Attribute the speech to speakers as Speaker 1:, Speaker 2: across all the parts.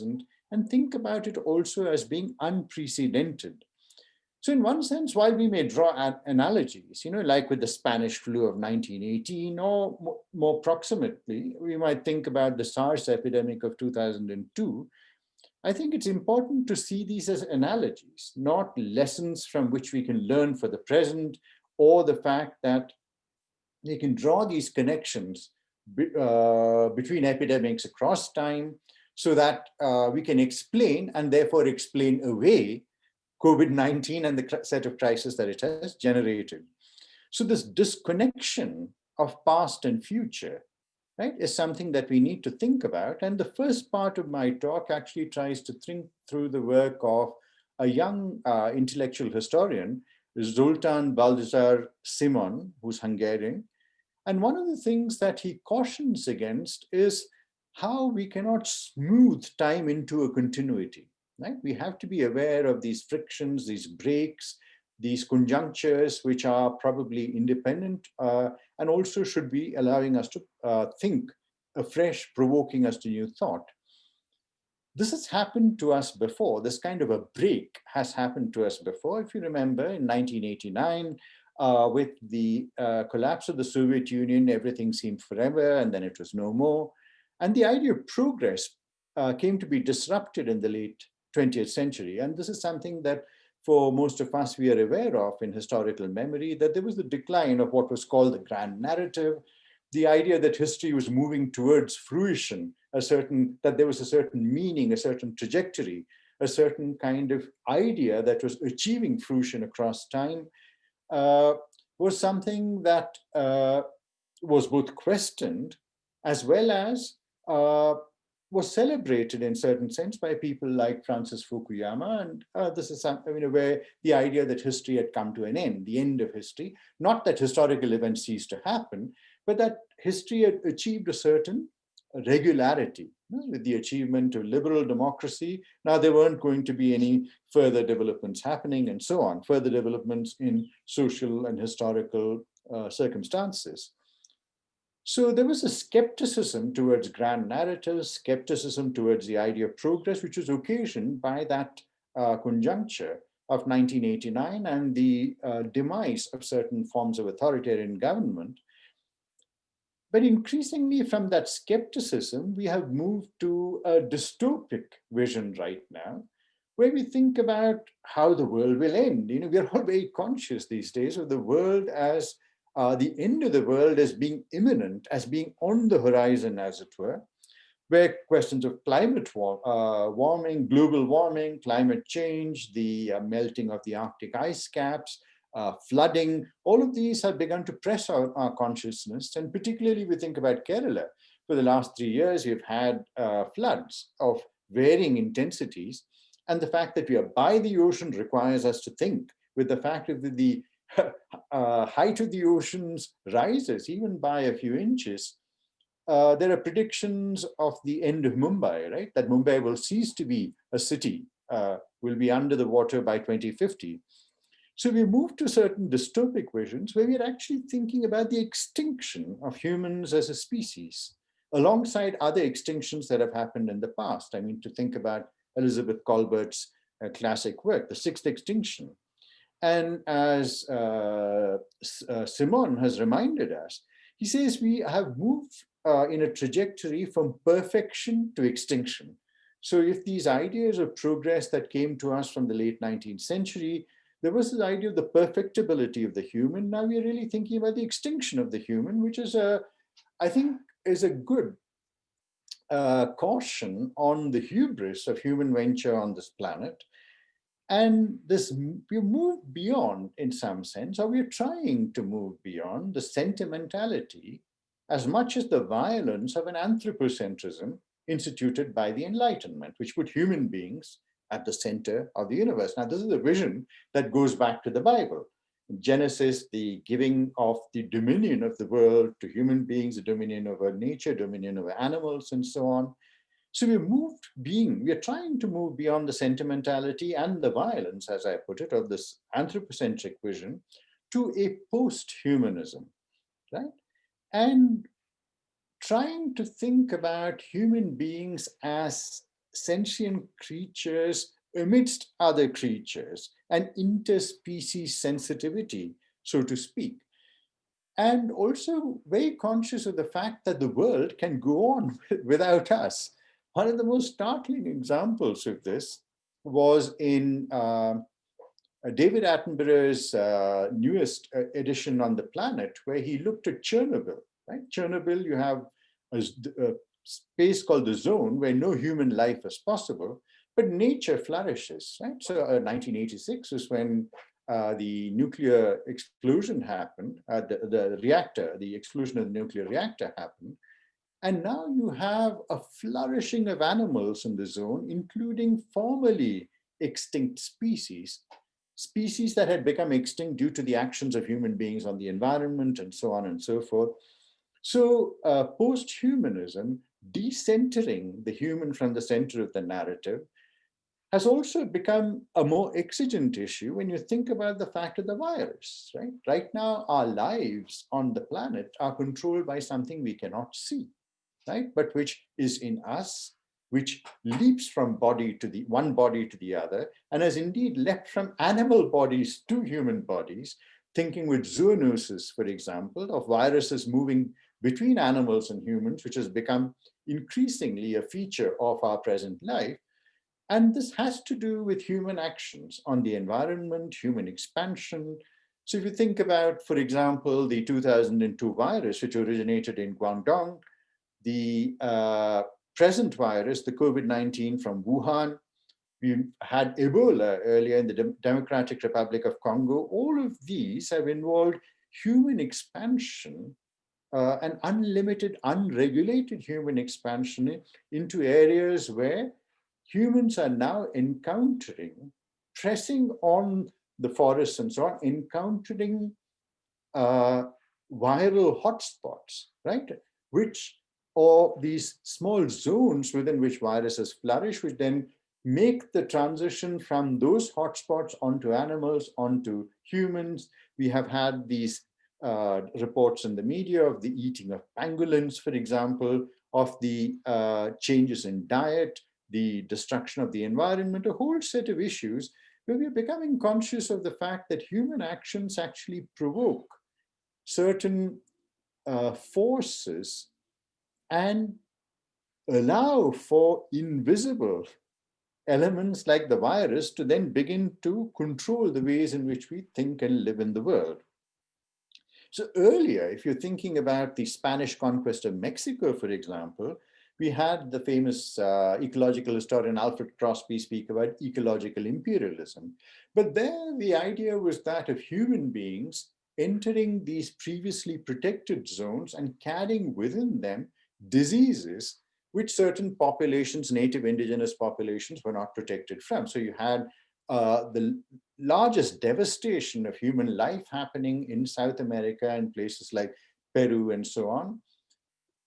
Speaker 1: and think about it also as being unprecedented. So in one sense, while we may draw analogies, like with the Spanish flu of 1918, or more proximately, we might think about the SARS epidemic of 2002, I think it's important to see these as analogies, not lessons from which we can learn for the present, or the fact that they can draw these connections between epidemics across time, so that we can explain and therefore explain away COVID-19 and the set of crises that it has generated. So this disconnection of past and future, right, is something that we need to think about. And the first part of my talk actually tries to think through the work of a young intellectual historian, Zoltán Baldassar Simon, who's Hungarian. And one of the things that he cautions against is how we cannot smooth time into a continuity. Right? We have to be aware of these frictions, these breaks, these conjunctures, which are probably independent and also should be allowing us to think afresh, provoking us to new thought. This has happened to us before. This kind of a break has happened to us before. If you remember, in 1989, with the collapse of the Soviet Union, everything seemed forever, and then it was no more. And the idea of progress came to be disrupted in the late 20th century. And this is something that for most of us, we are aware of in historical memory, that there was the decline of what was called the grand narrative, the idea that history was moving towards fruition, that there was a certain meaning, a certain trajectory, a certain kind of idea that was achieving fruition across time, was something that was both questioned as well as was celebrated in certain sense by people like Francis Fukuyama. And this is something where the idea that history had come to an end, the end of history, not that historical events ceased to happen, but that history had achieved a certain regularity. With the achievement of liberal democracy, now there weren't going to be any further developments happening and so on, further developments in social and historical circumstances. So there was a skepticism towards grand narratives, skepticism towards the idea of progress, which was occasioned by that conjuncture of 1989 and the demise of certain forms of authoritarian government. But increasingly from that skepticism, we have moved to a dystopic vision right now, where we think about how the world will end. We are all very conscious these days of the world as the end of the world as being imminent, as being on the horizon, as it were, where questions of climate warming, global warming, climate change, the melting of the Arctic ice caps, flooding, all of these have begun to press our consciousness. And particularly we think about Kerala. For the last 3 years, we've had floods of varying intensities. And the fact that we are by the ocean requires us to think with the fact that the height of the oceans rises even by a few inches. There are predictions of the end of Mumbai, right? That Mumbai will cease to be a city, will be under the water by 2050. So we move to certain dystopic visions where we're actually thinking about the extinction of humans as a species, alongside other extinctions that have happened in the past. I mean, to think about Elizabeth Colbert's classic work, The Sixth Extinction. And as Simon has reminded us, he says we have moved in a trajectory from perfection to extinction. So if these ideas of progress that came to us from the late 19th century, there was this idea of the perfectibility of the human. Now we are really thinking about the extinction of the human, which is I think is a good caution on the hubris of human venture on this planet. And we move beyond, in some sense, or we're trying to move beyond the sentimentality as much as the violence of an anthropocentrism instituted by the Enlightenment, which put human beings at the center of the universe. Now, this is a vision that goes back to the Bible. In Genesis, the giving of the dominion of the world to human beings, the dominion over nature, dominion over animals, and so on. So we are trying to move beyond the sentimentality and the violence, as I put it, of this anthropocentric vision to a post-humanism, right? And trying to think about human beings as sentient creatures amidst other creatures, and interspecies sensitivity, so to speak. And also very conscious of the fact that the world can go on without us. One of the most startling examples of this was in David Attenborough's newest edition on the Planet, where he looked at Chernobyl. Right? Chernobyl, you have a space called the zone where no human life is possible, but nature flourishes. Right? So 1986 was when the nuclear explosion happened, the explosion of the nuclear reactor happened. And now you have a flourishing of animals in the zone, including formerly extinct species that had become extinct due to the actions of human beings on the environment and so on and so forth. So post-humanism, decentering the human from the center of the narrative, has also become a more exigent issue when you think about the fact of the virus, right? Right now, our lives on the planet are controlled by something we cannot see, right? But which is in us, which leaps from one body to the other, and has indeed leapt from animal bodies to human bodies, thinking with zoonosis, for example, of viruses moving between animals and humans, which has become increasingly a feature of our present life. And this has to do with human actions on the environment, human expansion. So if you think about, for example, the 2002 virus, which originated in Guangdong, the present virus, the COVID-19 from Wuhan, we had Ebola earlier in the Democratic Republic of Congo. All of these have involved human expansion, and unlimited, unregulated human expansion into areas where humans are now encountering, pressing on the forests and so on, encountering viral hotspots, right? Which or these small zones within which viruses flourish, which then make the transition from those hotspots onto animals, onto humans. We have had these reports in the media of the eating of pangolins, for example, of the changes in diet, the destruction of the environment, a whole set of issues where we're becoming conscious of the fact that human actions actually provoke certain forces and allow for invisible elements like the virus to then begin to control the ways in which we think and live in the world. So earlier, if you're thinking about the Spanish conquest of Mexico, for example, we had the famous ecological historian Alfred Crosby speak about ecological imperialism. But there, the idea was that of human beings entering these previously protected zones and carrying within them diseases which certain populations, native indigenous populations, were not protected from. So you had the largest devastation of human life happening in South America and places like Peru and so on,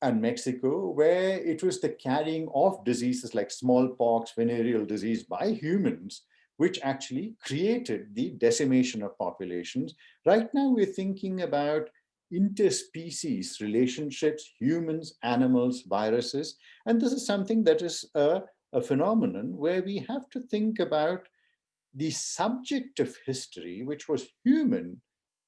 Speaker 1: and Mexico, where it was the carrying of diseases like smallpox, venereal disease by humans, which actually created the decimation of populations. Right now, we're thinking about interspecies relationships, humans, animals, viruses. And this is something that is a phenomenon where we have to think about the subject of history, which was human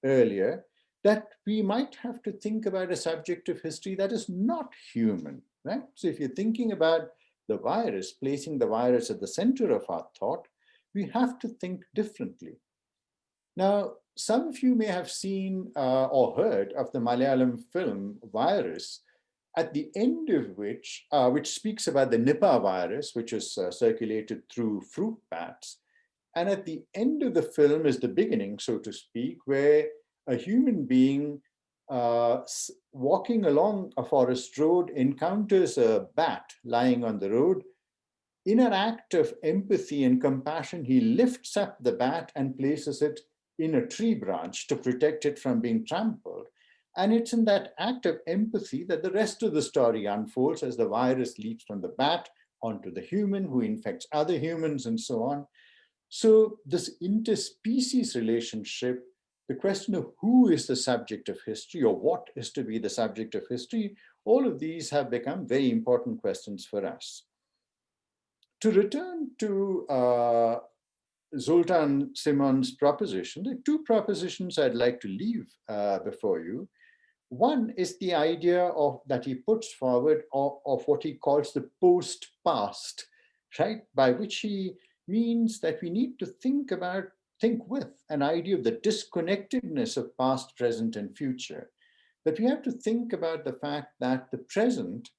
Speaker 1: earlier, that we might have to think about a subject of history that is not human, right? So if you're thinking about the virus, placing the virus at the center of our thought, we have to think differently. Now, some of you may have seen or heard of the Malayalam film Virus, at the end of which speaks about the Nipah virus, which is circulated through fruit bats. And at the end of the film is the beginning, so to speak, where a human being walking along a forest road encounters a bat lying on the road. In an act of empathy and compassion, he lifts up the bat and places it in a tree branch to protect it from being trampled. And it's in that act of empathy that the rest of the story unfolds as the virus leaps from the bat onto the human who infects other humans and so on. So this interspecies relationship, the question of who is the subject of history or what is to be the subject of history, all of these have become very important questions for us. To return to Zoltan Simon's proposition, there are two propositions I'd like to leave before you. One is the idea of that he puts forward of what he calls the post-past, right? By which he means that we need to think with an idea of the disconnectedness of past, present, and future. That we have to think about the fact that the present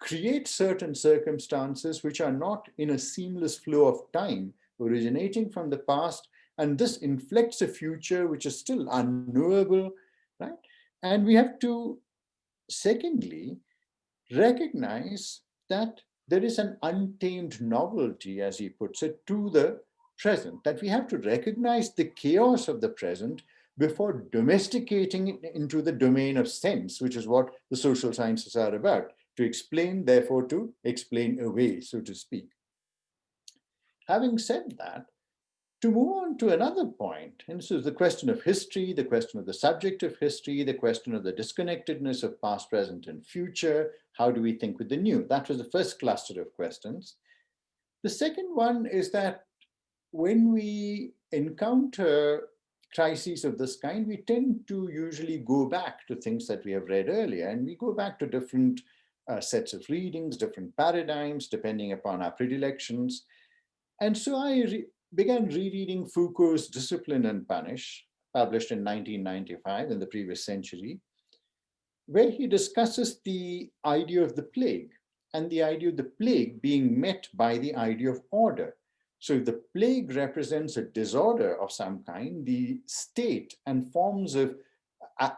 Speaker 1: creates certain circumstances which are not in a seamless flow of time originating from the past, and this inflects a future which is still unknowable, right? And we have to, secondly, recognize that there is an untamed novelty, as he puts it, to the present, that we have to recognize the chaos of the present before domesticating it into the domain of sense, which is what the social sciences are about, to explain, therefore to explain away, so to speak. Having said that, to move on to another point, and this is the question of history, the question of the subject of history, the question of the disconnectedness of past, present, and future. How do we think with the new? That was the first cluster of questions. The second one is that when we encounter crises of this kind, we tend to usually go back to things that we have read earlier, and we go back to different sets of readings, different paradigms, depending upon our predilections. And so I began rereading Foucault's Discipline and Punish, published in 1995 in the previous century, where he discusses the idea of the plague and the idea of the plague being met by the idea of order. So if the plague represents a disorder of some kind, the state and forms of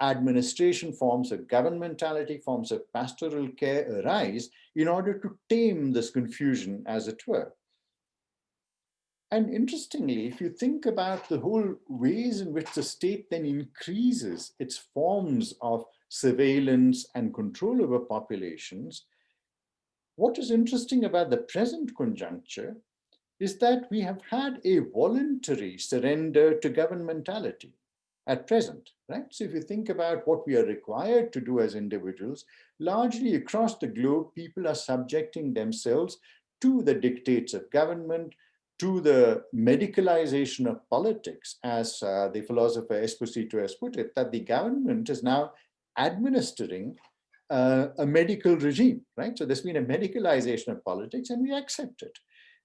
Speaker 1: administration, forms of governmentality, forms of pastoral care arise in order to tame this confusion, as it were. And interestingly, if you think about the whole ways in which the state then increases its forms of surveillance and control over populations, what is interesting about the present conjuncture is that we have had a voluntary surrender to governmentality at present, right? So if you think about what we are required to do as individuals, largely across the globe, people are subjecting themselves to the dictates of government, to the medicalization of politics, as the philosopher Esposito has put it, that the government is now administering a medical regime, right? So there's been a medicalization of politics, and we accept it.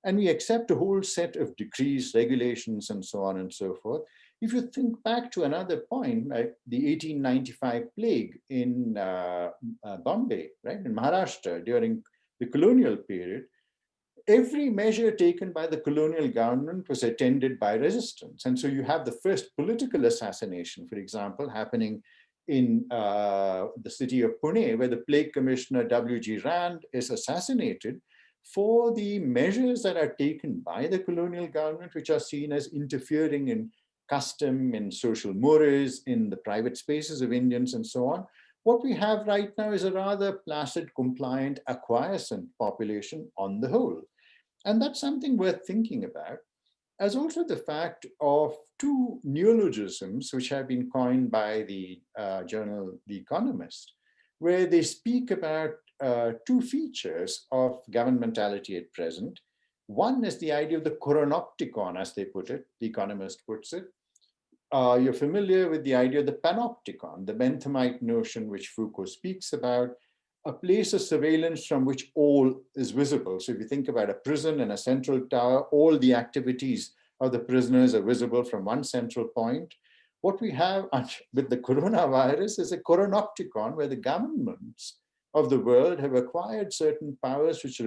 Speaker 1: And we accept a whole set of decrees, regulations, and so on and so forth. If you think back to another point, like the 1895 plague in Bombay, right, in Maharashtra during the colonial period, every measure taken by the colonial government was attended by resistance. And so you have the first political assassination, for example, happening in the city of Pune, where the plague commissioner W.G. Rand is assassinated for the measures that are taken by the colonial government, which are seen as interfering in custom, in social mores, in the private spaces of Indians, and so on. What we have right now is a rather placid, compliant, acquiescent population on the whole. And that's something worth thinking about, as also the fact of two neologisms which have been coined by the journal The Economist, where they speak about two features of governmentality at present. One is the idea of the Panopticon, as they put it, The Economist puts it. You're familiar with the idea of the Panopticon, the Benthamite notion which Foucault speaks about, a place of surveillance from which all is visible. So if you think about a prison and a central tower, all the activities of the prisoners are visible from one central point. What we have with the coronavirus is a Coronopticon, where the governments of the world have acquired certain powers which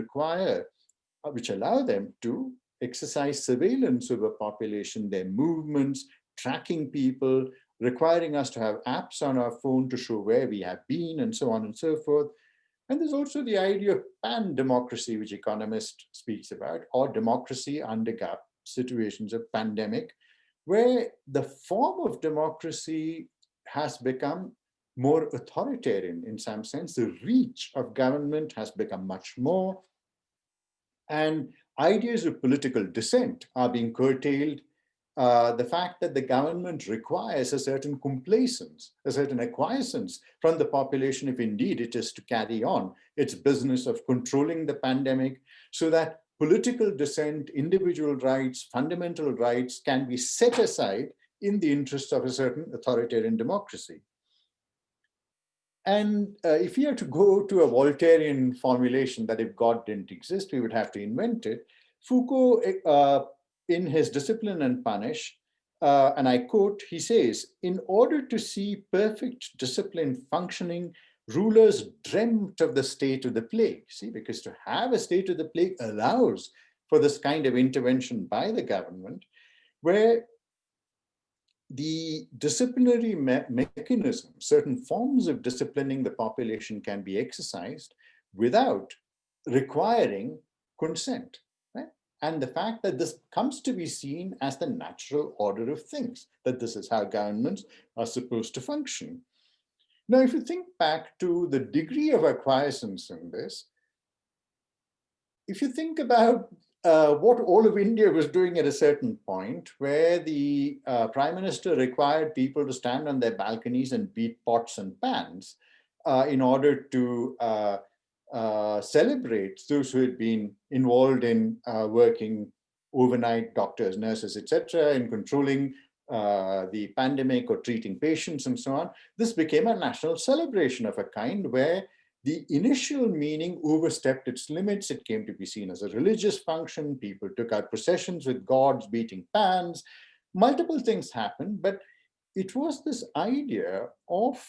Speaker 1: allow them to exercise surveillance over population, their movements, tracking people, requiring us to have apps on our phone to show where we have been, and so on and so forth. And there's also the idea of pan-democracy, which Economist speaks about, or democracy under situations of pandemic, where the form of democracy has become more authoritarian in some sense. The reach of government has become much more, and ideas of political dissent are being curtailed. The fact that the government requires a certain complacence, a certain acquiescence from the population, if indeed it is to carry on its business of controlling the pandemic, so that political dissent, individual rights, fundamental rights can be set aside in the interest of a certain authoritarian democracy. And if we are to go to a Voltairean formulation that if God didn't exist, we would have to invent it, Foucault, in his Discipline and Punish, and I quote, he says, in order to see perfect discipline functioning, rulers dreamt of the state of the plague. See, because to have a state of the plague allows for this kind of intervention by the government, where the disciplinary mechanism, certain forms of disciplining the population can be exercised without requiring consent. Right? And the fact that this comes to be seen as the natural order of things, that this is how governments are supposed to function. Now, if you think back to the degree of acquiescence in this, if you think about what all of India was doing at a certain point, where the Prime Minister required people to stand on their balconies and beat pots and pans in order to celebrate those who had been involved in working overnight, doctors, nurses, etc., in controlling the pandemic or treating patients and so on. This became a national celebration of a kind where the initial meaning overstepped its limits. It came to be seen as a religious function. People took out processions with gods beating pans. Multiple things happened, but it was this idea of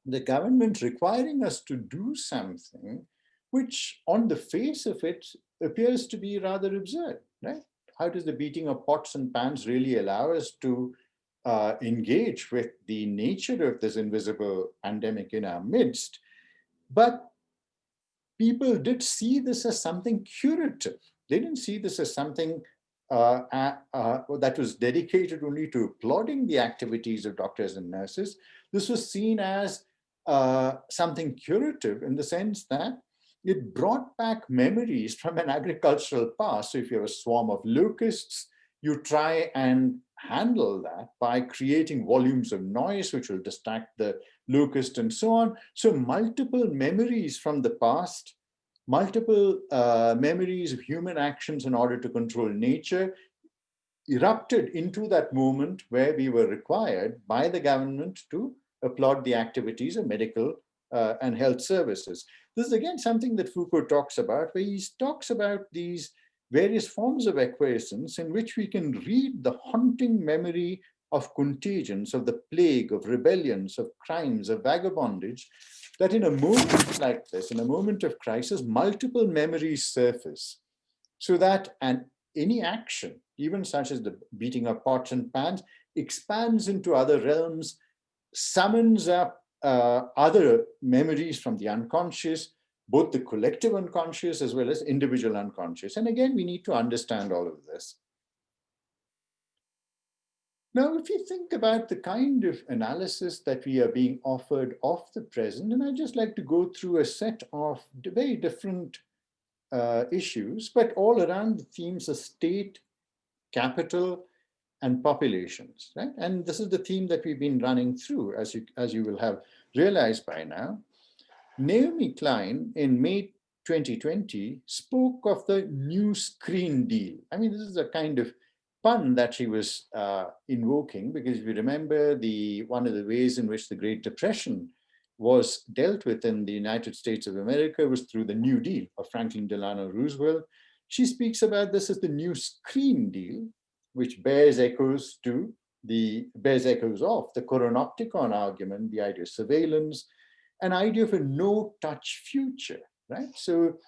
Speaker 1: the government requiring us to do something which on the face of it appears to be rather absurd, right? How does the beating of pots and pans really allow us to engage with the nature of this invisible pandemic in our midst? But people did see this as something curative. They didn't see this as something that was dedicated only to applauding the activities of doctors and nurses. This was seen as something curative in the sense that it brought back memories from an agricultural past. So if you have a swarm of locusts, you try and handle that by creating volumes of noise which will distract the locust and so on. So multiple memories from the past, multiple memories of human actions in order to control nature erupted into that moment where we were required by the government to applaud the activities of medical and health services. This is again something that Foucault talks about, where he talks about these various forms of acquiescence in which we can read the haunting memory of contagions, of the plague, of rebellions, of crimes, of vagabondage, that in a moment like this, in a moment of crisis, multiple memories surface, so that any action, even such as the beating of pots and pans, expands into other realms, summons up other memories from the unconscious, both the collective unconscious as well as individual unconscious. And again, we need to understand all of this. Now, if you think about the kind of analysis that we are being offered of the present, and I'd just like to go through a set of very different issues, but all around the themes of state, capital, and populations, right? And this is the theme that we've been running through, as you will have realized by now. Naomi Klein in May 2020 spoke of the new screen deal. I mean, this is a kind of pun that she was invoking, because if you remember, one of the ways in which the Great Depression was dealt with in the United States of America was through the New Deal of Franklin Delano Roosevelt. She speaks about this as the new screen deal, which bears echoes of the Panopticon argument, the idea of surveillance, an idea of a no-touch future, right? So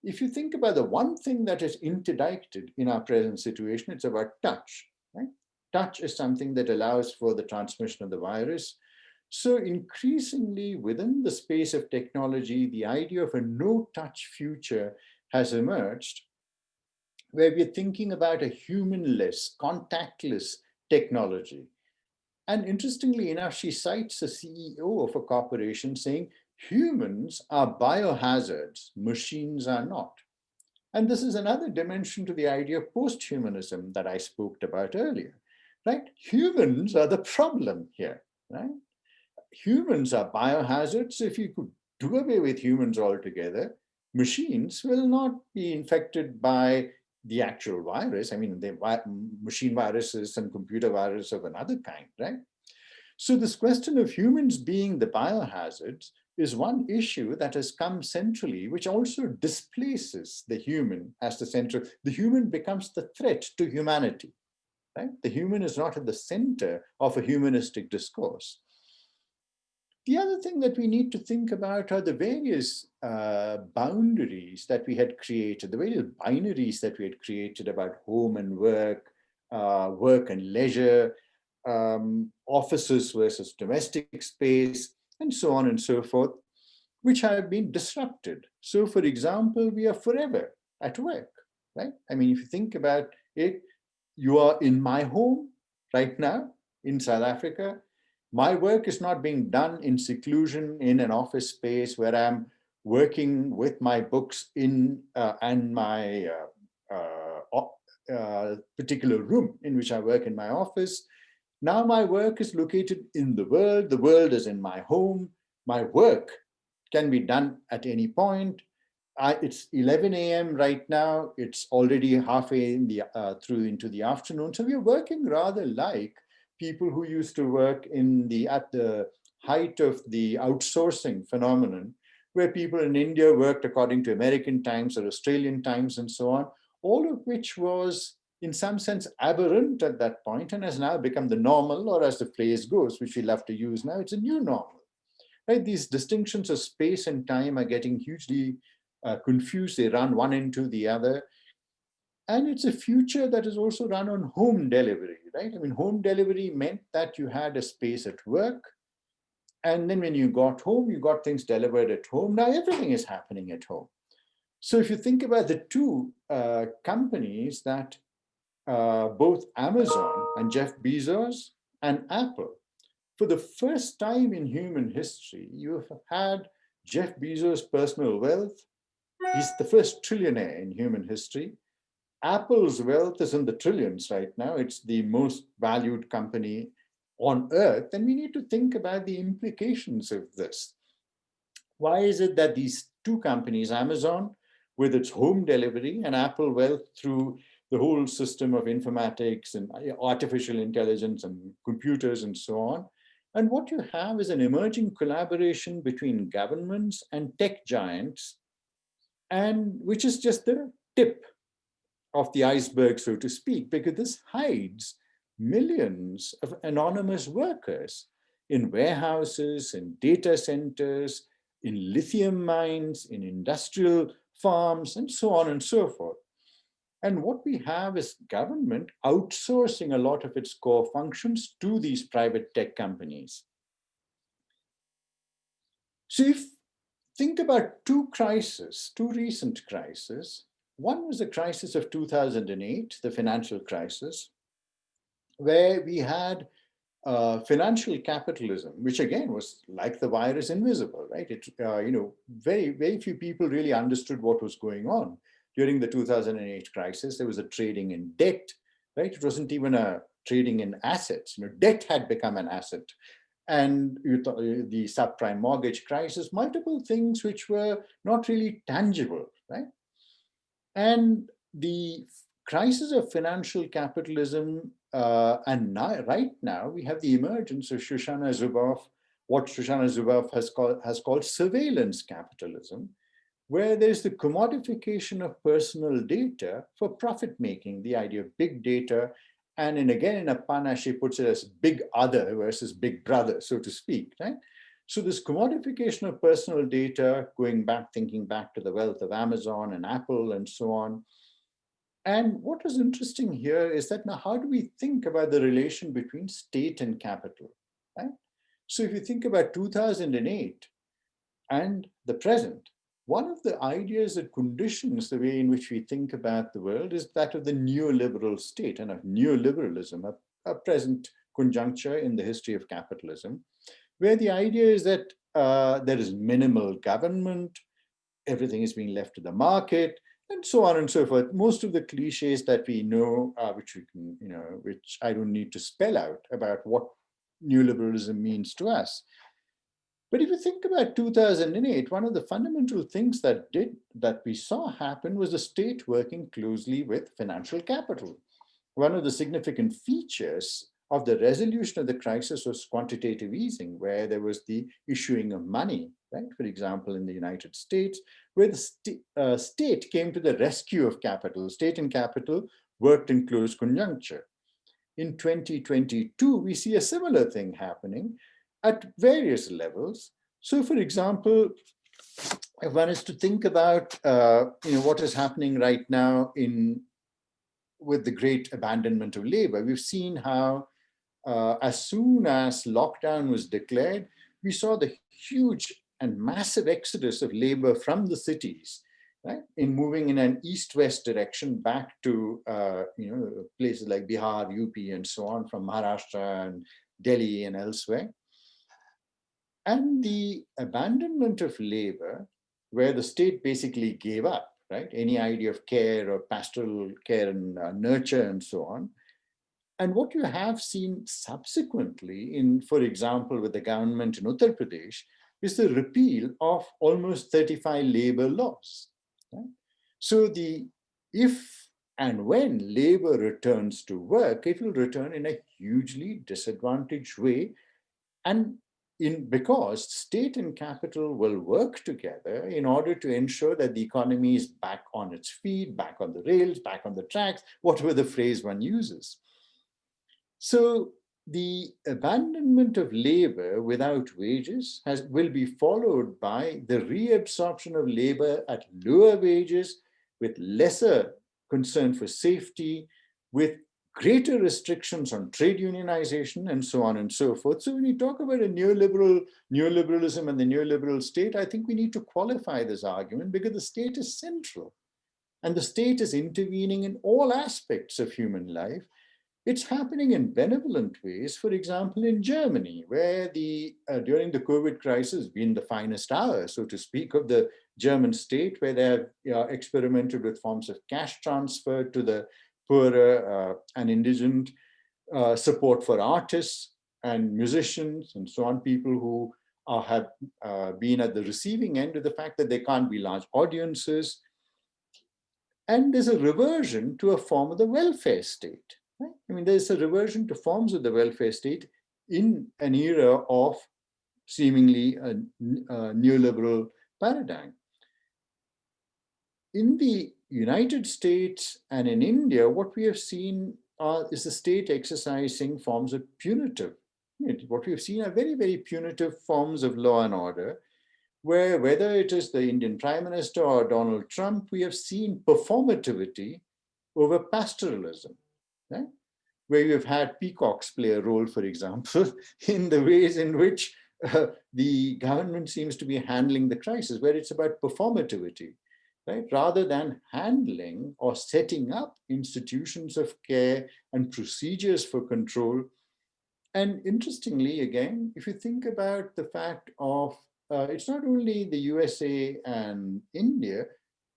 Speaker 1: if you think about the one thing that is interdicted in our present situation, it's about touch, right? Touch is something that allows for the transmission of the virus. So increasingly within the space of technology, the idea of a no-touch future has emerged, where we're thinking about a humanless, contactless technology. And interestingly enough, she cites a CEO of a corporation saying, humans are biohazards, machines are not. And this is another dimension to the idea of posthumanism that I spoke about earlier, right? Humans are the problem here, right? Humans are biohazards. If you could do away with humans altogether, machines will not be infected by the actual virus. I mean, the machine viruses and computer viruses of another kind, right? So this question of humans being the biohazards is one issue that has come centrally, which also displaces the human as the center. The human becomes the threat to humanity, right? The human is not at the center of a humanistic discourse. The other thing that we need to think about are the various boundaries that we had created, the various binaries that we had created about home and work, work and leisure, offices versus domestic space, and so on and so forth, which have been disrupted. So, for example, we are forever at work, right? I mean, if you think about it, you are in my home right now in South Africa. My work is not being done in seclusion in an office space where I'm working with my books in and my particular room in which I work in my office. Now my work is located in the world is in my home, my work can be done at any point. It's 11 a.m. right now, it's already halfway in the, through into the afternoon, so we're working rather like people who used to work at the height of the outsourcing phenomenon, where people in India worked according to American times or Australian times and so on, all of which was in some sense aberrant at that point and has now become the normal, or as the phrase goes, which we love to use now, it's a new normal. Right? These distinctions of space and time are getting hugely confused. They run one into the other. And it's a future that is also run on home delivery, right? I mean, home delivery meant that you had a space at work. And then when you got home, you got things delivered at home. Now everything is happening at home. So if you think about the two companies that both Amazon and Jeff Bezos and Apple, for the first time in human history, you have had Jeff Bezos' personal wealth. He's the first trillionaire in human history. Apple's wealth is in the trillions right now. It's the most valued company on earth. And we need to think about the implications of this. Why is it that these two companies, Amazon with its home delivery and Apple wealth through the whole system of informatics and artificial intelligence and computers and so on, and what you have is an emerging collaboration between governments and tech giants, and which is just the tip of the iceberg, so to speak, because this hides millions of anonymous workers in warehouses, in data centers, in lithium mines, in industrial farms, and so on and so forth. And what we have is government outsourcing a lot of its core functions to these private tech companies. So if think about two recent crises. One was the crisis of 2008, the financial crisis, where we had financial capitalism, which again was like the virus, invisible, right? It, very, very few people really understood what was going on during the 2008 crisis. There was a trading in debt, right? It wasn't even a trading in assets. Debt had become an asset. And the subprime mortgage crisis, multiple things which were not really tangible, right? And the crisis of financial capitalism, and now, right now, we have the emergence of what Shoshana Zuboff has called surveillance capitalism, where there's the commodification of personal data for profit making, the idea of big data. And again, in a pun, she puts it as big other versus big brother, so to speak, right? So this commodification of personal data, thinking back to the wealth of Amazon and Apple and so on. And what is interesting here is that now how do we think about the relation between state and capital, right? So if you think about 2008 and the present, one of the ideas that conditions the way in which we think about the world is that of the neoliberal state and of neoliberalism, a present conjuncture in the history of capitalism, where the idea is that there is minimal government, everything is being left to the market, and so on and so forth. Most of the cliches that we know, which I don't need to spell out about what neoliberalism means to us. But if you think about 2008, one of the fundamental things that we saw happen was the state working closely with financial capital. One of the significant features of the resolution of the crisis was quantitative easing, where there was the issuing of money, right? For example, in the United States, where the state came to the rescue of capital. State and capital worked in close conjuncture. In 2022, we see a similar thing happening at various levels. So, for example, if one is to think about what is happening right now with the great abandonment of labor, we've seen how as soon as lockdown was declared, we saw the huge and massive exodus of labor from the cities, right, in moving in an east-west direction back to places like Bihar, UP, and so on, from Maharashtra and Delhi and elsewhere. And the abandonment of labor, where the state basically gave up, right, any idea of care or pastoral care and nurture and so on. And what you have seen subsequently in, for example, with the government in Uttar Pradesh, is the repeal of almost 35 labor laws. Right? So if and when labor returns to work, it will return in a hugely disadvantaged way. And because state and capital will work together in order to ensure that the economy is back on its feet, back on the rails, back on the tracks, whatever the phrase one uses. So the abandonment of labor without wages will be followed by the reabsorption of labor at lower wages, with lesser concern for safety, with greater restrictions on trade unionization, and so on and so forth. So when you talk about a neoliberalism and the neoliberal state, I think we need to qualify this argument, because the state is central. And the state is intervening in all aspects of human life. It's happening in benevolent ways. For example, in Germany, where during the COVID crisis been the finest hour, so to speak, of the German state, where they have experimented with forms of cash transfer to the poorer and indigent, support for artists and musicians and so on, people who have been at the receiving end of the fact that there can't be large audiences. And there's a reversion to a form of the welfare state. Right? I mean, there's a reversion to forms of the welfare state in an era of seemingly a neoliberal paradigm. In the United States and in India, what we have seen is the state exercising forms of punitive. What we have seen are very, very punitive forms of law and order, where whether it is the Indian Prime Minister or Donald Trump, we have seen performativity over pastoralism. Right? Where you've had peacocks play a role, for example, in the ways in which the government seems to be handling the crisis, where it's about performativity, right? Rather than handling or setting up institutions of care and procedures for control. And interestingly, again, if you think about the fact of it's not only the USA and India,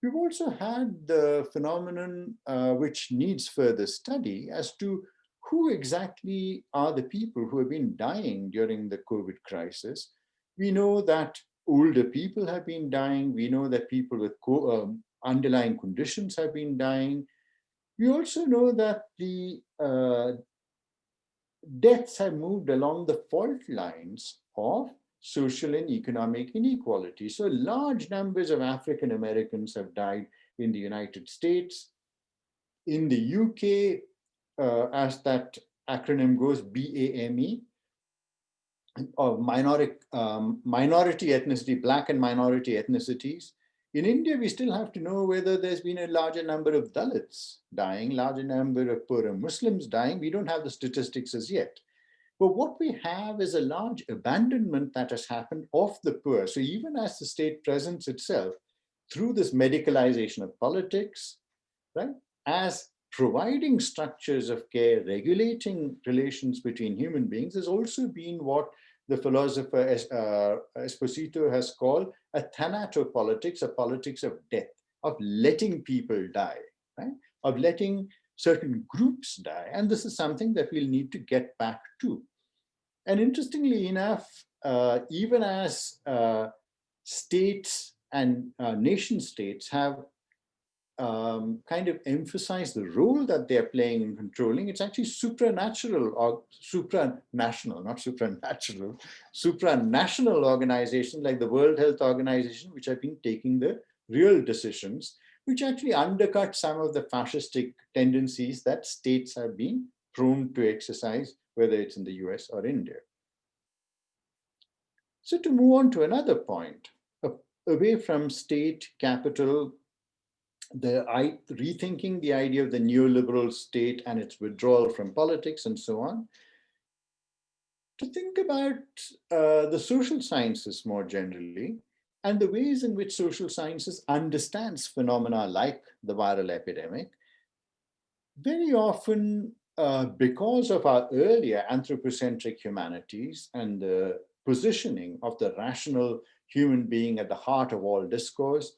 Speaker 1: we've also had the phenomenon which needs further study as to who exactly are the people who have been dying during the COVID crisis. We know that older people have been dying. We know that people with underlying conditions have been dying. We also know that the deaths have moved along the fault lines of social and economic inequality. So large numbers of African Americans have died in the United States. In the UK, as that acronym goes, BAME, of minority ethnicity, Black and minority ethnicities. In India, we still have to know whether there's been a larger number of Dalits dying, larger number of poorer Muslims dying. We don't have the statistics as yet. But what we have is a large abandonment that has happened of the poor. So even as the state presents itself through this medicalization of politics, right, as providing structures of care, regulating relations between human beings, has also been what the philosopher Esposito has called a thanatopolitics, a politics of death, of letting people die, right? Of letting certain groups die. And this is something that we'll need to get back to. And interestingly enough, even as states and nation states have kind of emphasize the role that they're playing in controlling, it's actually supranatural or supranational, not supranatural, supranational organizations like the World Health Organization, which have been taking the real decisions, which actually undercut some of the fascistic tendencies that states have been prone to exercise, whether it's in the US or India. So to move on to another point, away from state capital, rethinking the idea of the neoliberal state and its withdrawal from politics and so on, to think about the social sciences more generally and the ways in which social sciences understands phenomena like the viral epidemic. Very often, because of our earlier anthropocentric humanities and the positioning of the rational human being at the heart of all discourse,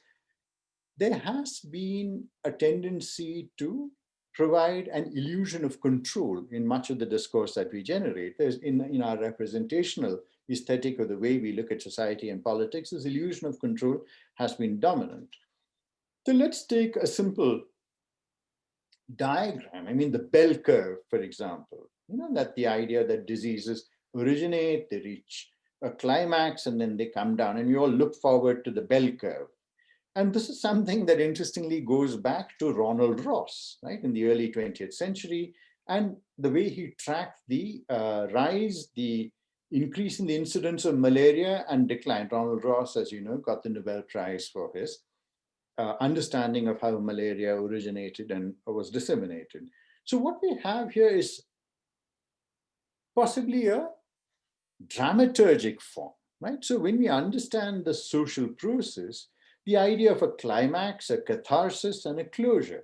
Speaker 1: there has been a tendency to provide an illusion of control in much of the discourse that we generate. There's in our representational aesthetic of the way we look at society and politics, this illusion of control has been dominant. So let's take a simple diagram. I mean, the bell curve, for example, that the idea that diseases originate, they reach a climax, and then they come down, and we all look forward to the bell curve. And this is something that interestingly goes back to Ronald Ross, right, in the early 20th century, and the way he tracked the rise, the increase in the incidence of malaria and decline. Ronald Ross, as you know, got the Nobel Prize for his understanding of how malaria originated and was disseminated. So what we have here is possibly a dramaturgic form, right? So when we understand the social process, the idea of a climax, a catharsis, and a closure.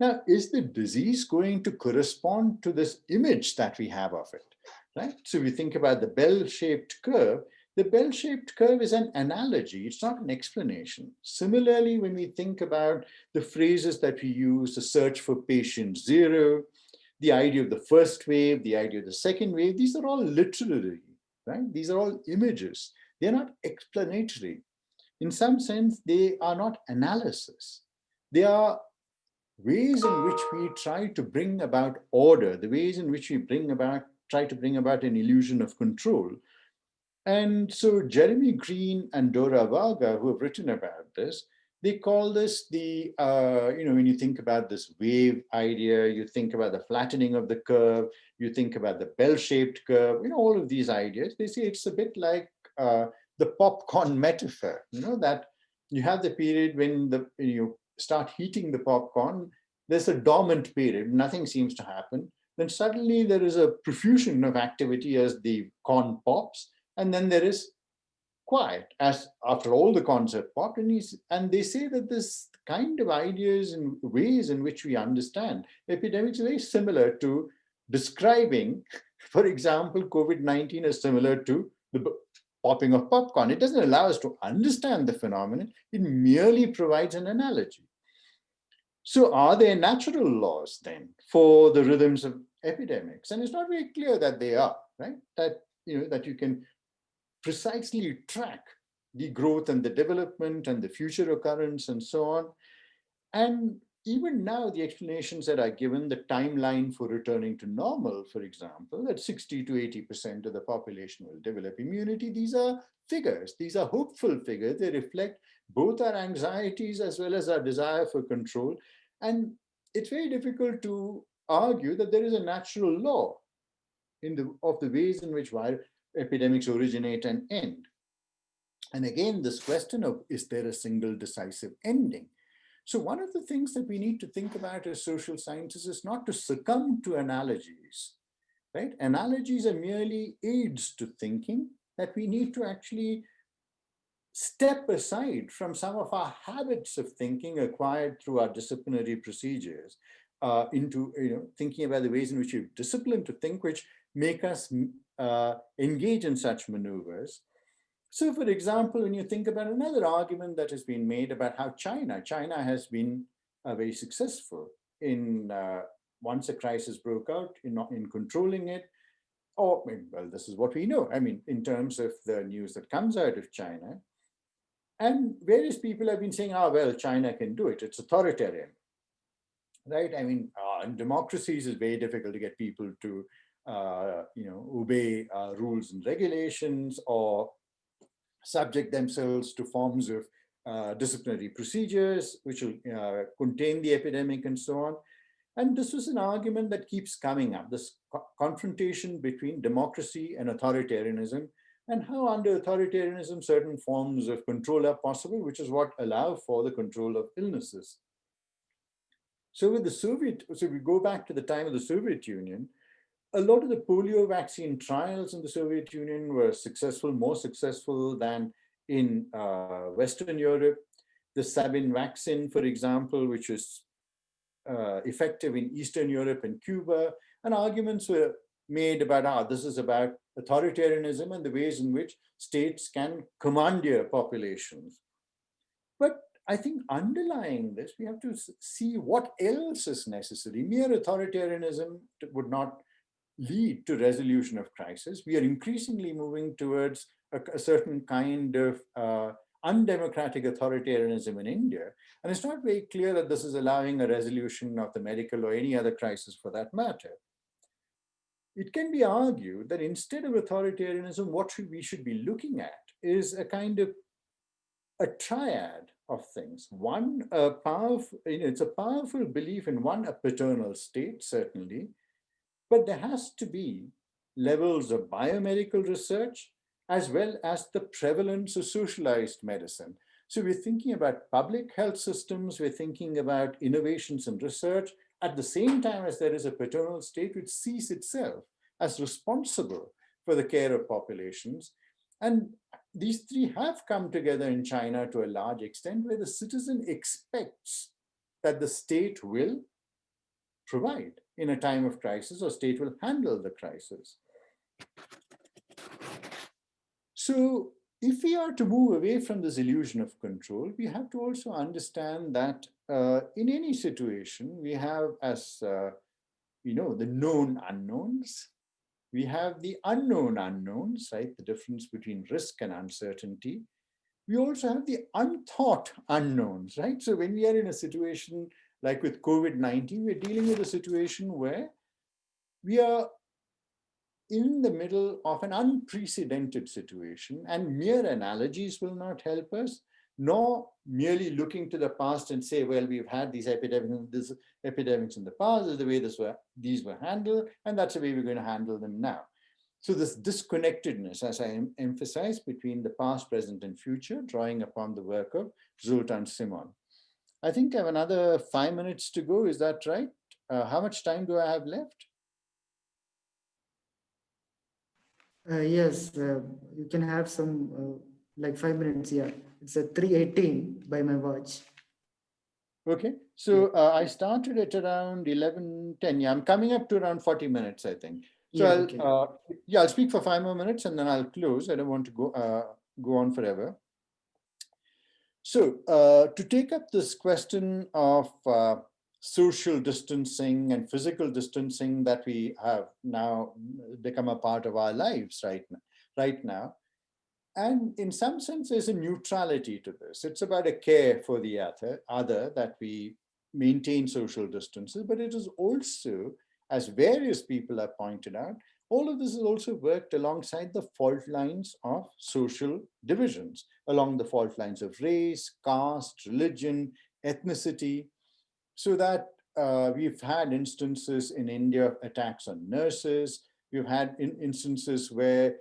Speaker 1: Now, is the disease going to correspond to this image that we have of it, right? So we think about the bell-shaped curve. The bell-shaped curve is an analogy. It's not an explanation. Similarly, when we think about the phrases that we use, the search for patient zero, the idea of the first wave, the idea of the second wave, these are all literary, right? These are all images. They're not explanatory. In some sense, they are not analysis. They are ways in which we try to bring about order, the ways in which we try to bring about an illusion of control. And so Jeremy Green and Dora Varga, who have written about this, they call this the, when you think about this wave idea, you think about the flattening of the curve, you think about the bell-shaped curve, all of these ideas. They say it's a bit like the popcorn metaphor, that you have the period when you start heating the popcorn, there's a dormant period, nothing seems to happen. Then suddenly there is a profusion of activity as the corn pops, and then there is quiet as after all the corns have popped. And they say that this kind of ideas and ways in which we understand epidemics is very similar to describing, for example, COVID-19 is similar to the popping of popcorn. It doesn't allow us to understand the phenomenon. It merely provides an analogy. So are there natural laws then for the rhythms of epidemics? And it's not very clear that they are, right? That you can precisely track the growth and the development and the future occurrence and so on. And even now, the explanations that are given, the timeline for returning to normal, for example, that 60 to 80% of the population will develop immunity, these are figures. These are hopeful figures. They reflect both our anxieties as well as our desire for control. And it's very difficult to argue that there is a natural law of the ways in which epidemics originate and end. And again, this question of, is there a single decisive ending? So one of the things that we need to think about as social sciences is not to succumb to analogies, right? Analogies are merely aids to thinking, that we need to actually step aside from some of our habits of thinking acquired through our disciplinary procedures into thinking about the ways in which we're disciplined to think, which make us engage in such maneuvers. So, for example, when you think about another argument that has been made about how China has been very successful in once a crisis broke out in controlling it. Or, well, this is what we know. I mean, in terms of the news that comes out of China, and various people have been saying, well, China can do it. It's authoritarian, right? I mean, in democracies, it's very difficult to get people to, obey rules and regulations or subject themselves to forms of disciplinary procedures, which will contain the epidemic and so on. And this was an argument that keeps coming up, this confrontation between democracy and authoritarianism, and how under authoritarianism certain forms of control are possible, which is what allow for the control of illnesses. So with the so we go back to the time of the Soviet Union, a lot of the polio vaccine trials in the Soviet Union were successful, more successful than in Western Europe. The Sabin vaccine, for example, which was effective in Eastern Europe and Cuba, and arguments were made about this is about authoritarianism and the ways in which states can commandeer populations. But I think underlying this, we have to see what else is necessary. Mere authoritarianism would not lead to resolution of crisis. We are increasingly moving towards a certain kind of undemocratic authoritarianism in India. And it's not very clear that this is allowing a resolution of the medical or any other crisis for that matter. It can be argued that instead of authoritarianism, what we should be looking at is a kind of a triad of things. One, it's a powerful belief in one, a paternal state, certainly, but there has to be levels of biomedical research as well as the prevalence of socialized medicine. So we're thinking about public health systems, we're thinking about innovations in research, at the same time as there is a paternal state which sees itself as responsible for the care of populations. And these three have come together in China to a large extent, where the citizen expects that the state will provide in a time of crisis, or state will handle the crisis. So if we are to move away from this illusion of control, we have to also understand that in any situation, we have, as the known unknowns, we have the unknown unknowns, right? The difference between risk and uncertainty. We also have the unthought unknowns, right? So when we are in a situation like with COVID-19, we're dealing with a situation where we are in the middle of an unprecedented situation, and mere analogies will not help us, nor merely looking to the past and say, well, we've had these epidemics in the past, this is the way these were handled, and that's the way we're going to handle them now. So this disconnectedness, as I emphasized, between the past, present, and future, drawing upon the work of Zoltan Simon. I think I have another 5 minutes to go. Is that right? How much time do I have left?
Speaker 2: Yes, you can have some like 5 minutes. Yeah, it's at 3:18 by my watch.
Speaker 1: Okay, so I started at around 11:10. Yeah, I'm coming up to around 40 minutes, I think. So
Speaker 2: yeah,
Speaker 1: I'll speak for 5 more minutes and then I'll close. I don't want to go on forever. So to take up this question of social distancing and physical distancing that we have now become a part of our lives right now. And in some sense, there's a neutrality to this. It's about a care for the other that we maintain social distances, but it is also, as various people have pointed out, all of this is also worked alongside the fault lines of social divisions, along the fault lines of race, caste, religion, ethnicity, so that we've had instances in India of attacks on nurses. We've had instances where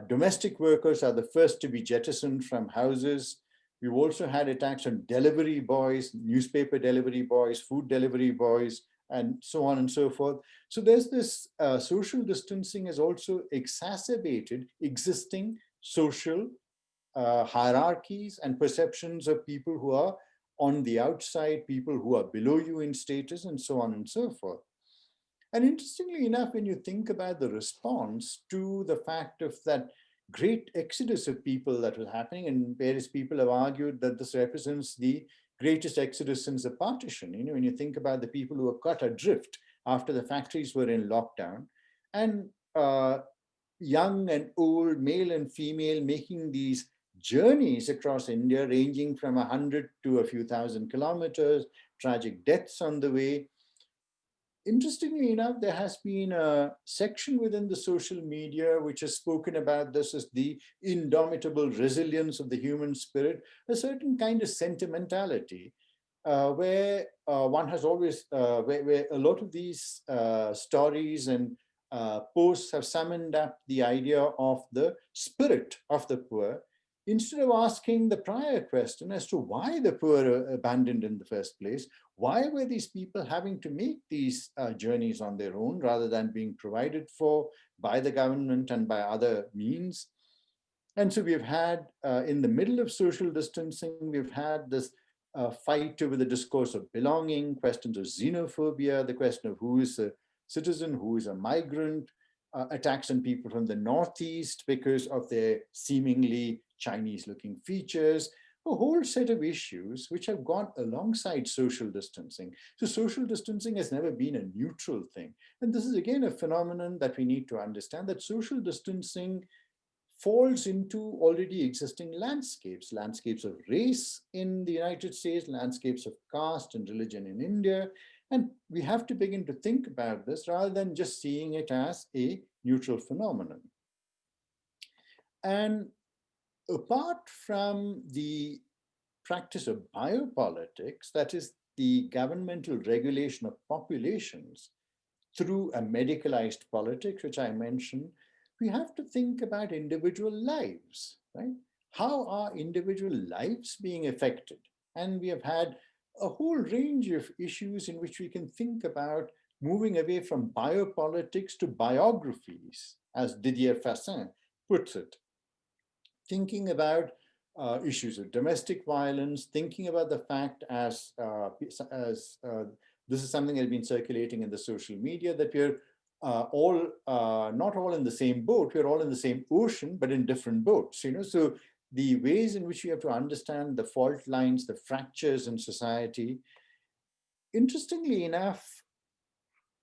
Speaker 1: domestic workers are the first to be jettisoned from houses. We've also had attacks on delivery boys, newspaper delivery boys, food delivery boys, and so on and so forth. So there's this social distancing has also exacerbated existing social hierarchies and perceptions of people who are on the outside, people who are below you in status, and so on and so forth. And interestingly enough, when you think about the response to the fact of that great exodus of people that was happening, and various people have argued that this represents the greatest exodus since the partition. When you think about the people who were cut adrift after the factories were in lockdown, and young and old, male and female, making these journeys across India, ranging from 100 to a few thousand kilometers, tragic deaths on the way. Interestingly enough, there has been a section within the social media which has spoken about this as the indomitable resilience of the human spirit, a certain kind of sentimentality, where one has always, where a lot of these stories and posts have summoned up the idea of the spirit of the poor, instead of asking the prior question as to why the poor are abandoned in the first place. Why were these people having to make these journeys on their own rather than being provided for by the government and by other means? And so we've had, in the middle of social distancing, we've had this fight over the discourse of belonging, questions of xenophobia, the question of who is a citizen, who is a migrant, attacks on people from the Northeast because of their seemingly Chinese-looking features, a whole set of issues which have gone alongside social distancing. So social distancing has never been a neutral thing. And this is again a phenomenon that we need to understand, that social distancing falls into already existing landscapes, landscapes of race in the United States, landscapes of caste and religion in India. And we have to begin to think about this rather than just seeing it as a neutral phenomenon. And apart from the practice of biopolitics, that is the governmental regulation of populations through a medicalized politics, which I mentioned, we have to think about individual lives, right? How are individual lives being affected? And we have had a whole range of issues in which we can think about moving away from biopolitics to biographies, as Didier Fassin puts it. Thinking about issues of domestic violence, thinking about the fact as this is something that has been circulating in the social media, that we're all not all in the same boat, we're all in the same ocean, but in different boats, you know. So the ways in which we have to understand the fault lines, the fractures in society. Interestingly enough,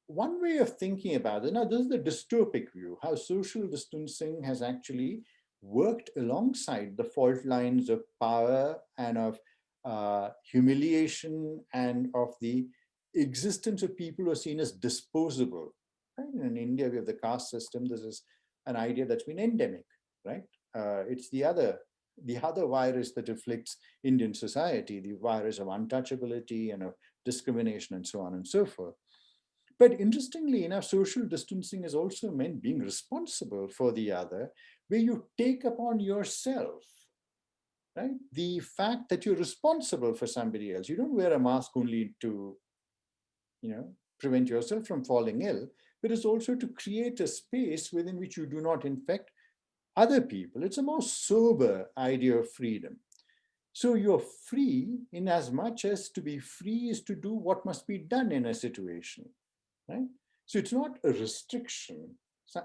Speaker 1: one way of thinking about it, now this is the dystopic view, how social distancing has actually worked alongside the fault lines of power and of humiliation and of the existence of people who are seen as disposable. Right? In India, we have the caste system. This is an idea that's been endemic, right? It's the other virus that afflicts Indian society, the virus of untouchability and of discrimination and so on and so forth. But interestingly enough, social distancing has also meant being responsible for the other, where you take upon yourself, right, the fact that you're responsible for somebody else. You don't wear a mask only to, prevent yourself from falling ill, but it's also to create a space within which you do not infect other people. It's a more sober idea of freedom. So you're free in as much as to be free is to do what must be done in a situation. Right? So it's not a restriction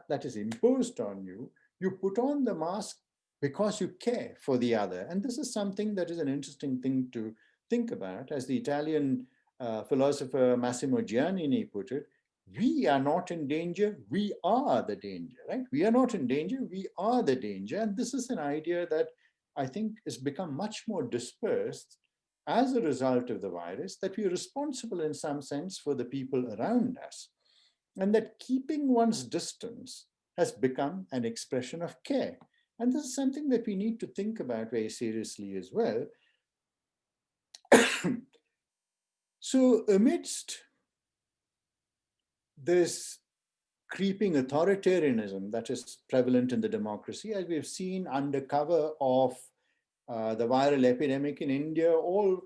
Speaker 1: that is imposed on you. You put on the mask because you care for the other. And this is something that is an interesting thing to think about. As the Italian philosopher Massimo Giannini put it, we are not in danger, we are the danger, right? We are not in danger, we are the danger. And this is an idea that I think has become much more dispersed as a result of the virus, that we are responsible in some sense for the people around us, and that keeping one's distance has become an expression of care. And this is something that we need to think about very seriously as well. So amidst this creeping authoritarianism that is prevalent in the democracy, as we've seen under cover of the viral epidemic in India, all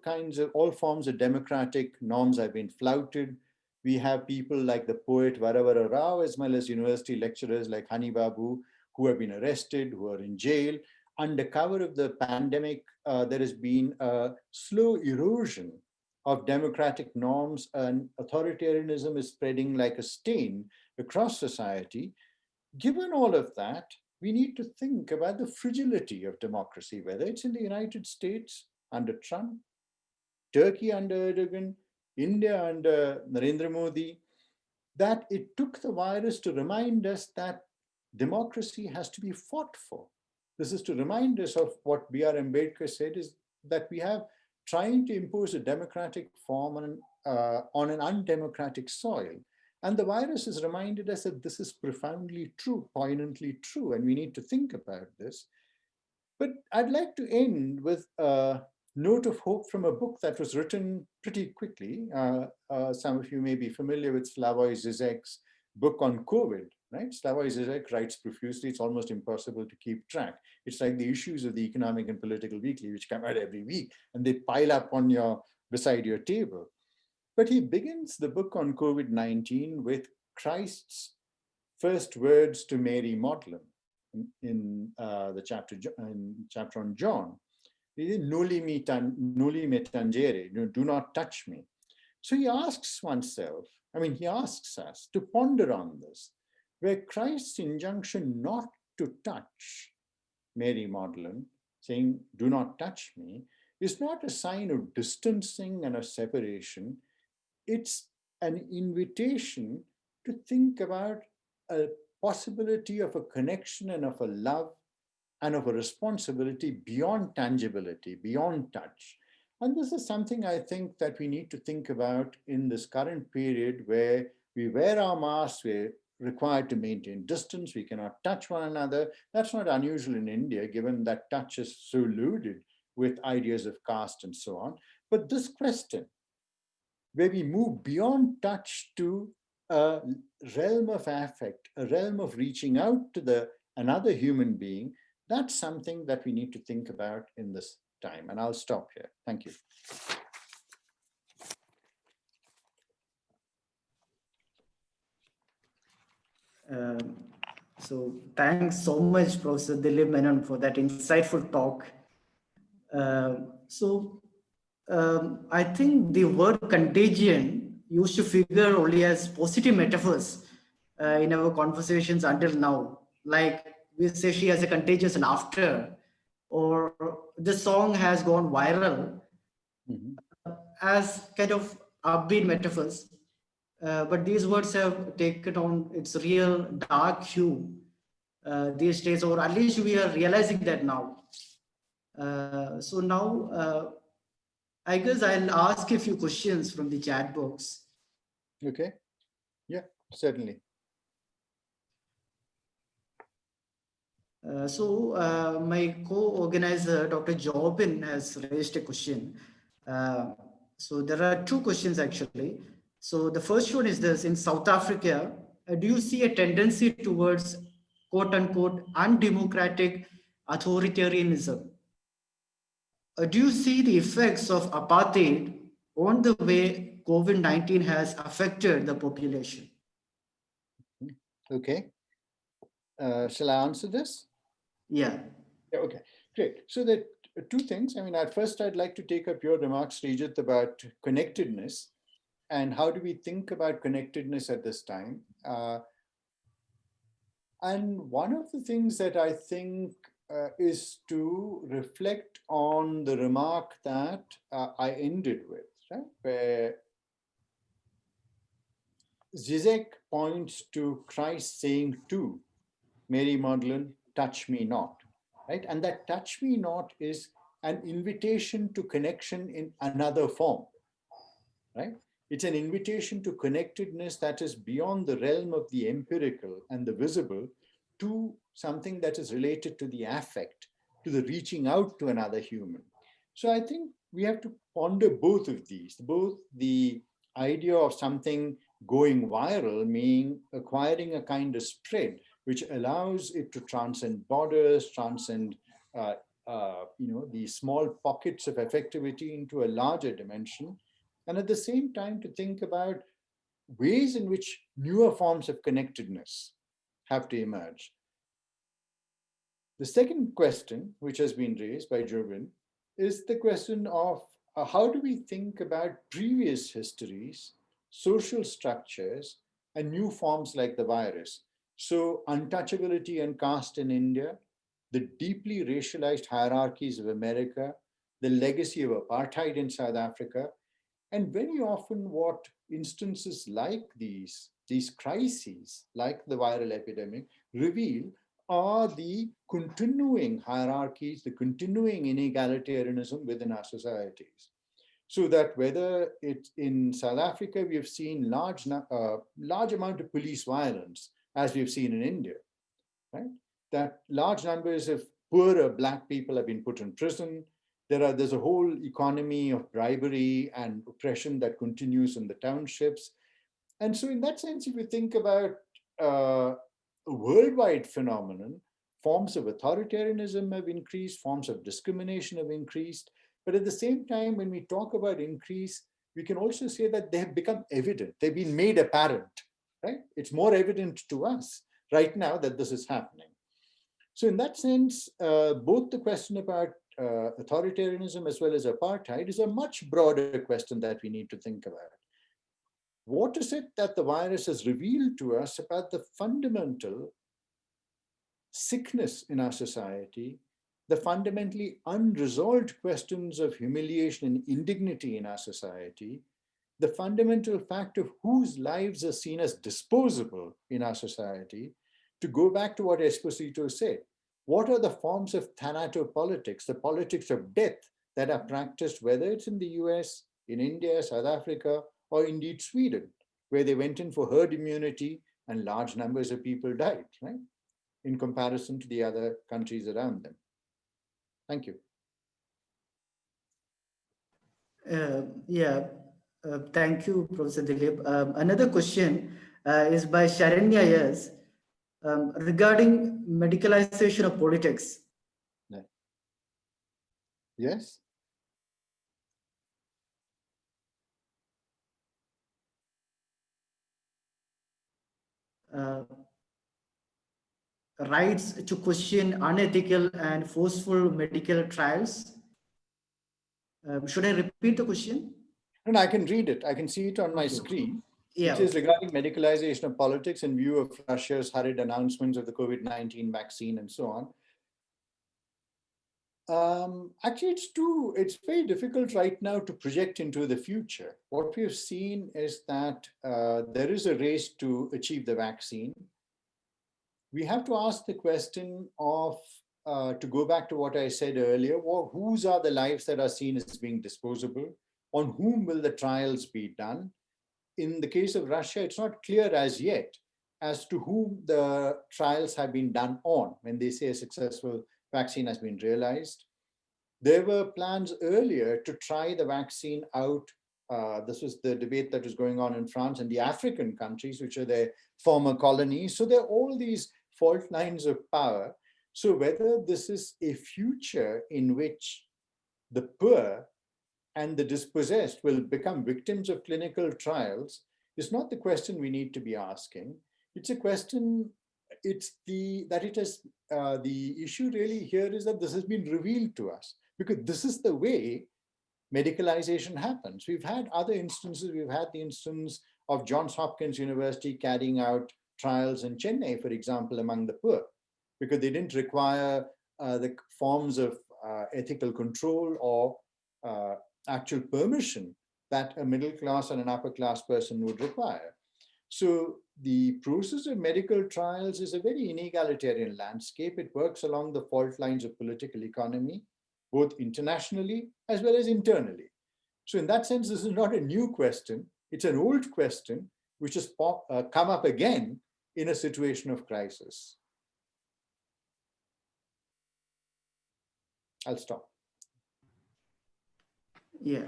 Speaker 1: forms of democratic norms have been flouted. We have people like the poet Varavara Rao, as well as university lecturers like Hani Babu, who have been arrested, who are in jail. Under cover of the pandemic, there has been a slow erosion of democratic norms, and authoritarianism is spreading like a stain across society. Given all of that, we need to think about the fragility of democracy, whether it's in the United States under Trump, Turkey under Erdogan, India under Narendra Modi, that it took the virus to remind us that democracy has to be fought for. This is to remind us of what B.R. Ambedkar said, is that we have trying to impose a democratic form on an undemocratic soil. And the virus has reminded us that this is profoundly true, poignantly true, and we need to think about this. But I'd like to end with a note of hope from a book that was written pretty quickly. Some of you may be familiar with Slavoj Zizek's book on COVID, right? Slavoj Zizek writes profusely. It's almost impossible to keep track. It's like the issues of the Economic and Political Weekly, which come out every week, and they pile up on beside your table. But he begins the book on COVID-19 with Christ's first words to Mary Magdalene in the chapter on John. Noli me tangere, do not touch me. So he asks oneself, he asks us to ponder on this, where Christ's injunction not to touch Mary Magdalene, saying, do not touch me, is not a sign of distancing and of separation. It's an invitation to think about a possibility of a connection and of a love and of a responsibility beyond tangibility, beyond touch. And this is something I think that we need to think about in this current period where we wear our masks, we're required to maintain distance, we cannot touch one another. That's not unusual in India, given that touch is so loaded with ideas of caste and so on. But this question, where we move beyond touch to a realm of affect, a realm of reaching out to another human being, that's something that we need to think about in this time. And I'll stop here. Thank you.
Speaker 2: So thanks so much, Professor Dilip Menon, for that insightful talk. I think the word contagion used to figure only as positive metaphors in our conversations until now. Like we say she has a contagious laughter, or the song has gone viral as kind of upbeat metaphors. But these words have taken on its real dark hue these days, or at least we are realizing that now. So now, I guess I'll ask a few questions from the chat box.
Speaker 1: Okay. Yeah, certainly.
Speaker 2: My co-organizer, Dr. Jobin, has raised a question. So there are two questions actually. So the first one is this: in South Africa, do you see a tendency towards quote unquote undemocratic authoritarianism? Do you see the effects of apartheid on the way COVID-19 has affected the population?
Speaker 1: Okay. Shall I answer this?
Speaker 2: Yeah.
Speaker 1: Okay, great. So there are two things. At first, I'd like to take up your remarks, Sreejith, about connectedness and how do we think about connectedness at this time. And one of the things that I think is to reflect on the remark that I ended with, right? Where Zizek points to Christ saying to Mary Magdalene, touch me not, right? And that touch me not is an invitation to connection in another form, right? It's an invitation to connectedness that is beyond the realm of the empirical and the visible to something that is related to the affect, to the reaching out to another human. So I think we have to ponder both of these, both the idea of something going viral, meaning acquiring a kind of spread, which allows it to transcend borders, transcend these small pockets of effectivity into a larger dimension. And at the same time, to think about ways in which newer forms of connectedness have to emerge. The second question, which has been raised by Jobin, is the question of how do we think about previous histories, social structures, and new forms like the virus? So untouchability and caste in India, the deeply racialized hierarchies of America, the legacy of apartheid in South Africa, and very often what instances like these crises, like the viral epidemic, reveal are the continuing hierarchies, the continuing inegalitarianism within our societies. So that whether it's in South Africa, we have seen large amount of police violence, as we've seen in India, right? That large numbers of poorer Black people have been put in prison. There's a whole economy of bribery and oppression that continues in the townships. And so in that sense, if you think about a worldwide phenomenon, forms of authoritarianism have increased, forms of discrimination have increased. But at the same time, when we talk about increase, we can also say that they have become evident. They've been made apparent, right? It's more evident to us right now that this is happening. So in that sense, both the question about authoritarianism as well as apartheid is a much broader question that we need to think about. What is it that the virus has revealed to us about the fundamental sickness in our society, the fundamentally unresolved questions of humiliation and indignity in our society, the fundamental fact of whose lives are seen as disposable in our society? To go back to what Esposito said, what are the forms of thanatopolitics, the politics of death that are practiced, whether it's in the US, in India, South Africa, or indeed Sweden, where they went in for herd immunity and large numbers of people died, right? In comparison to the other countries around them. Thank you.
Speaker 2: Thank you, Professor Dilip. Another question is by Sharanya S. Regarding medicalization of politics.
Speaker 1: Yes.
Speaker 2: Rights to question unethical and forceful medical trials. Should I repeat the question?
Speaker 1: No, I can read it. I can see it on my screen.
Speaker 2: Yeah,
Speaker 1: it is regarding medicalization of politics in view of Russia's hurried announcements of the COVID-19 vaccine and so on. Actually, it's very difficult right now to project into the future. What we've seen is that there is a race to achieve the vaccine. We have to ask the question of, to go back to what I said earlier, whose are the lives that are seen as being disposable? On whom will the trials be done? In the case of Russia, it's not clear as yet as to whom the trials have been done on when they say a successful vaccine has been realized. There were plans earlier to try the vaccine out. This was the debate that was going on in France and the African countries, which are their former colonies. So there are all these fault lines of power. So whether this is a future in which the poor and the dispossessed will become victims of clinical trials is not the question we need to be asking. It's a question, the issue really here is that this has been revealed to us, because this is the way medicalization happens. We've had other instances. We've had the instance of Johns Hopkins University carrying out trials in Chennai, for example, among the poor, because they didn't require the forms of ethical control or actual permission that a middle class and an upper class person would require. So the process of medical trials is a very inegalitarian landscape. It works along the fault lines of political economy, both internationally as well as internally. So in that sense, this is not a new question. It's an old question which has come up again in a situation of crisis. I'll stop.
Speaker 2: Yeah.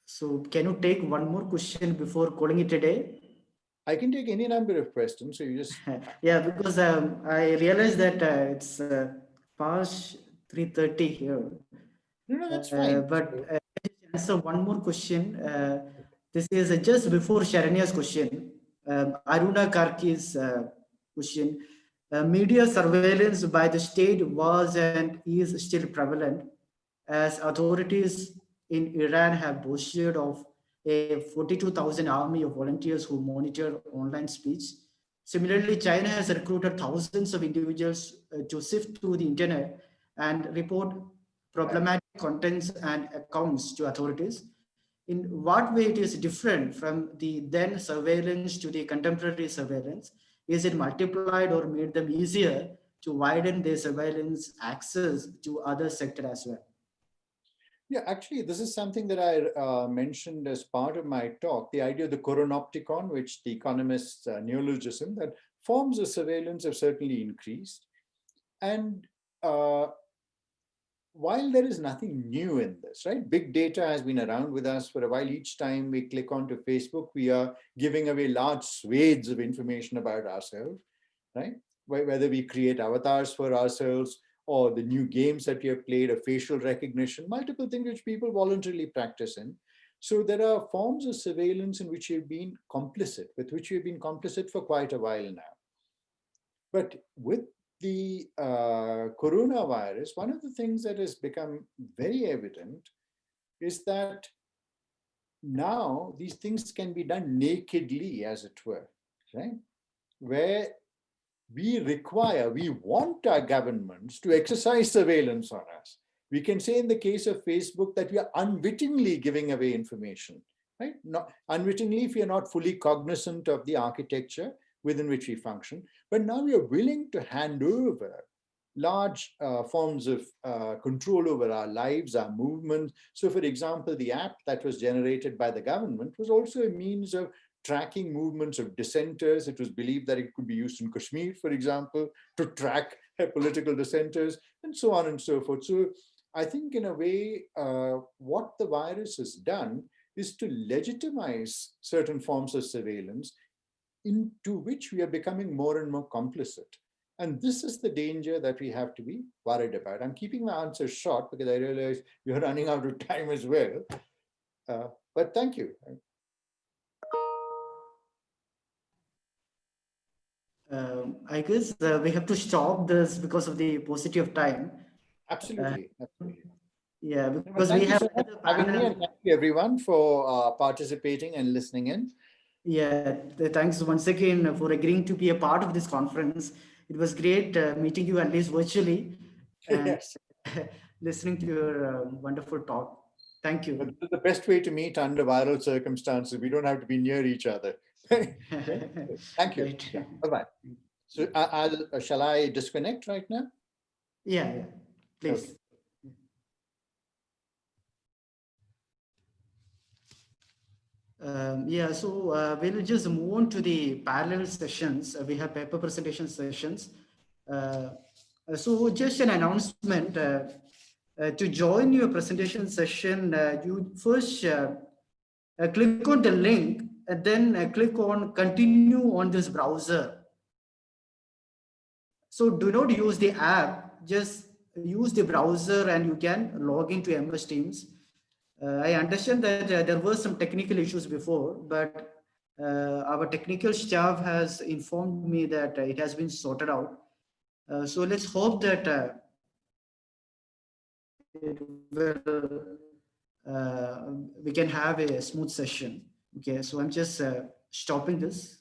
Speaker 2: So can you take one more question before calling it a day?
Speaker 1: I can take any number of questions. So you just
Speaker 2: yeah, because I realized that it's past 3:30 here.
Speaker 1: No, that's fine.
Speaker 2: But answer one more question. This is just before Sharanya's question. Aruna Karki's question. Media surveillance by the state was and is still prevalent, as authorities in Iran have boasted of a 42,000 army of volunteers who monitor online speech. Similarly, China has recruited thousands of individuals to sift through the internet and report problematic contents and accounts to authorities. in what way it is different from the then surveillance to the contemporary surveillance? Is it multiplied or made them easier to widen their surveillance access to other sectors as well?
Speaker 1: Yeah, actually, this is something that I mentioned as part of my talk, the idea of the Panopticon, which the economist's neologism, that forms of surveillance have certainly increased. And while there is nothing new in this, right? Big data has been around with us for a while. Each time we click onto Facebook, we are giving away large swathes of information about ourselves, right? Whether we create avatars for ourselves or the new games that we have played, or facial recognition, multiple things which people voluntarily practice in. So there are forms of surveillance in which we've been complicit, with which we've been complicit for quite a while now. But with the coronavirus, one of the things that has become very evident is that now these things can be done nakedly, as it were, right? Where we want our governments to exercise surveillance on us. We can say in the case of Facebook that we are unwittingly giving away information, right? Not unwittingly if we are not fully cognizant of the architecture within which we function, but now we are willing to hand over large forms of control over our lives, our movements. So for example, the app that was generated by the government was also a means of tracking movements of dissenters. It was believed that it could be used in Kashmir, for example, to track political dissenters, and so on and so forth. So I think in a way, what the virus has done is to legitimize certain forms of surveillance into which we are becoming more and more complicit. And this is the danger that we have to be worried about. I'm keeping my answer short because I realize we're running out of time as well. But thank you.
Speaker 2: I guess we have to stop this because of the paucity of time.
Speaker 1: Absolutely. Absolutely.
Speaker 2: Yeah,
Speaker 1: Well,
Speaker 2: because
Speaker 1: thank
Speaker 2: we
Speaker 1: you
Speaker 2: have
Speaker 1: so much for having me, and thank you everyone for participating and listening in.
Speaker 2: Yeah, thanks once again for agreeing to be a part of this conference. It was great meeting you at least virtually and
Speaker 1: Yes.
Speaker 2: listening to your wonderful talk. Thank you.
Speaker 1: But this is the best way to meet under viral circumstances. We don't have to be near each other. Thank you.
Speaker 2: Right.
Speaker 1: Yeah. Bye-bye. So shall I disconnect right now?
Speaker 2: Yeah, please.
Speaker 1: Okay.
Speaker 2: Yeah, so we'll just move on to the parallel sessions. We have paper presentation sessions. So just an announcement, to join your presentation session, you first click on the link and then click on continue on this browser. So do not use the app, just use the browser and you can log into MS Teams. I understand that there were some technical issues before, but our technical staff has informed me that it has been sorted out. So let's hope that we can have a smooth session. Okay, so I'm just stopping this.